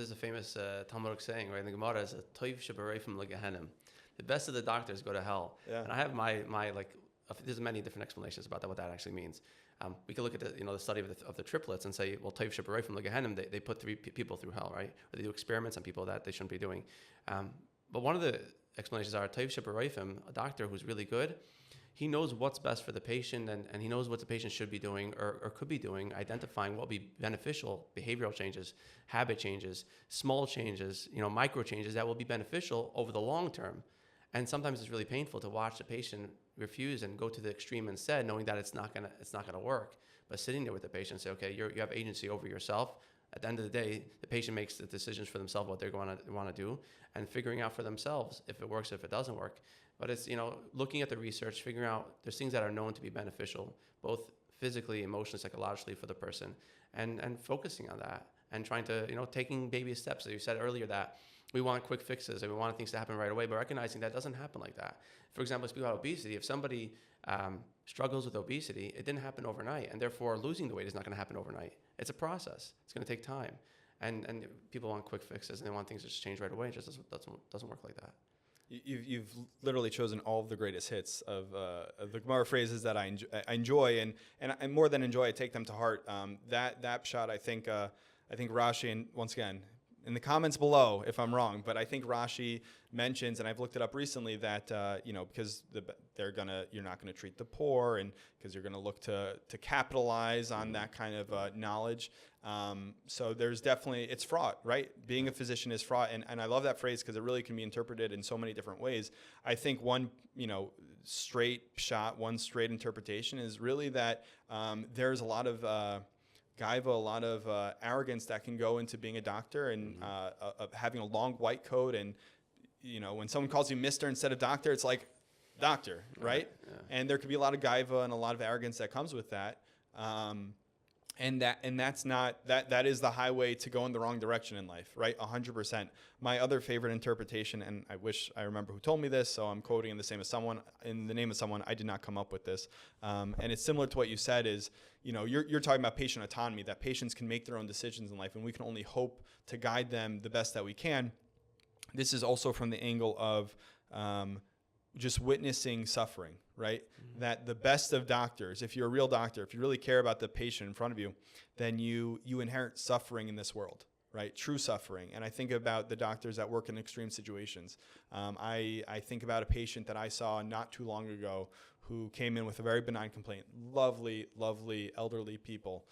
There's a famous Talmudic saying, right? In the Gemara is a toiv shebereifim legehenim. The best of the doctors go to hell. Yeah. And I have my there's many different explanations about that, what that actually means. We can look at the study of the triplets and say, well, toiv shebereifim legehenim, they put three people through hell, right? Or they do experiments on people that they shouldn't be doing. But one of the explanations are toiv shebereifim, a doctor who's really good. He knows what's best for the patient, and he knows what the patient should be doing or could be doing, identifying what will be beneficial, behavioral changes, habit changes, small changes, micro changes that will be beneficial over the long term. And sometimes it's really painful to watch the patient refuse and go to the extreme instead, knowing that it's not gonna work. But sitting there with the patient and say, okay, you have agency over yourself. At the end of the day, the patient makes the decisions for themselves what they're going to want to do, and figuring out for themselves if it works, if it doesn't work. But it's, looking at the research, figuring out there's things that are known to be beneficial, both physically, emotionally, psychologically for the person, and focusing on that and trying to, taking baby steps. As you said earlier, that we want quick fixes and we want things to happen right away, but recognizing that doesn't happen like that. For example, speaking about obesity, if somebody struggles with obesity, it didn't happen overnight, and therefore losing the weight is not going to happen overnight. It's a process. It's going to take time. And people want quick fixes and they want things to just change right away. It just doesn't work like that. You've literally chosen all of the greatest hits of the Gemara phrases that I enjoy, and more than enjoy, I take them to heart. That shot, I think Rashi, and once again, in the comments below if I'm wrong, but I think Rashi mentions, and I've looked it up recently, that because you're not gonna treat the poor, and because you're gonna look to capitalize on that kind of knowledge. So there's definitely, it's fraught, right? Being a physician is fraught, and I love that phrase because it really can be interpreted in so many different ways. I think one straight shot, one straight interpretation is really that there's a lot of gaiva, a lot of arrogance that can go into being a doctor, and having a long white coat, and when someone calls you Mr. instead of doctor, it's like doctor, right? Yeah. And there could be a lot of gaiva and a lot of arrogance that comes with that. And that's not that is the highway to go in the wrong direction in life, right? 100%. My other favorite interpretation, and I wish I remember who told me this, so I'm quoting in the name of someone. I did not come up with this, and it's similar to what you said. Is you're talking about patient autonomy, that patients can make their own decisions in life, and we can only hope to guide them the best that we can. This is also from the angle of just witnessing suffering, right? Mm-hmm. That the best of doctors, if you're a real doctor, if you really care about the patient in front of you, then you inherit suffering in this world, right? True suffering. And I think about the doctors that work in extreme situations. I think about a patient that I saw not too long ago who came in with a very benign complaint. Lovely, lovely elderly people.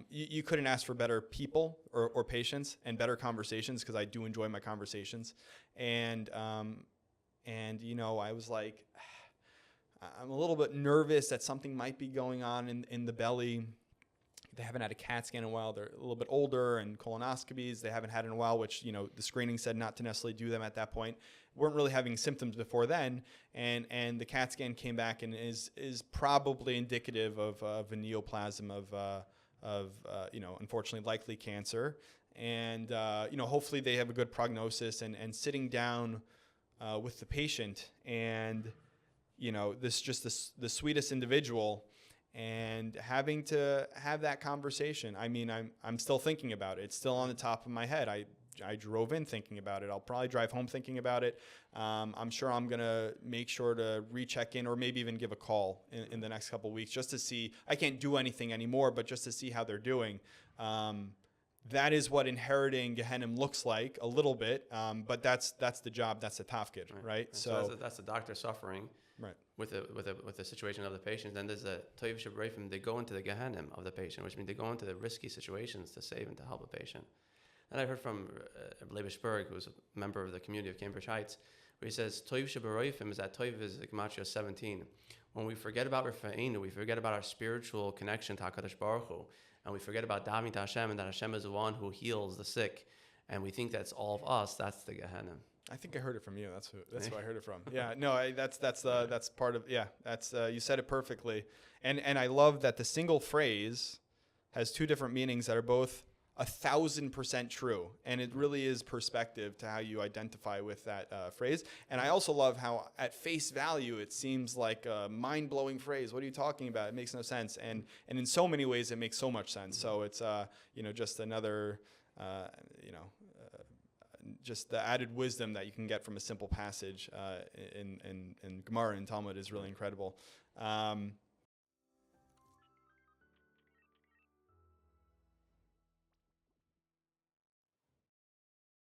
You couldn't ask for better people or patients and better conversations, because I do enjoy my conversations. And I was like, I'm a little bit nervous that something might be going on in the belly. They haven't had a CAT scan in a while. They're a little bit older, and colonoscopies they haven't had in a while, which, the screening said not to necessarily do them at that point. Weren't really having symptoms before then. And the CAT scan came back and is probably indicative of a neoplasm of unfortunately likely cancer. And, hopefully they have a good prognosis, and sitting down with the patient, and the sweetest individual, and having to have that conversation. I mean, I'm still thinking about it. It's still on the top of my head. I drove in thinking about it. I'll probably drive home thinking about it. I'm sure I'm gonna make sure to recheck in, or maybe even give a call in the next couple of weeks, just to see. I can't do anything anymore, but just to see how they're doing. That is what inheriting Gehenna looks like a little bit, but that's the job. That's the tafkid, right? So that's the doctor suffering, right, with the situation of the patient. Then there's a toiv shebereifim. They go into the Gehenna of the patient, which means they go into the risky situations to save and to help a patient. And I heard from Rabbi who's a member of the community of Cambridge Heights, where he says toiv shebereifim is that toiv is the gematria 17. When we forget about Rifa'inu, we forget about our spiritual connection to HaKadosh Baruch Hu, and we forget about davening to Hashem, and that Hashem is the one who heals the sick, and we think that's all of us. That's the Gehenna. I think I heard it from you. That's who I heard it from. Yeah, no, that's part of, yeah. That's you said it perfectly, and I love that the single phrase has two different meanings that are both 1,000% true, and it really is perspective to how you identify with that phrase. And I also love how at face value it seems like a mind-blowing phrase. What are you talking about? It makes no sense, and in so many ways it makes so much sense. So it's just another just the added wisdom that you can get from a simple passage in Gemara and Talmud is really incredible.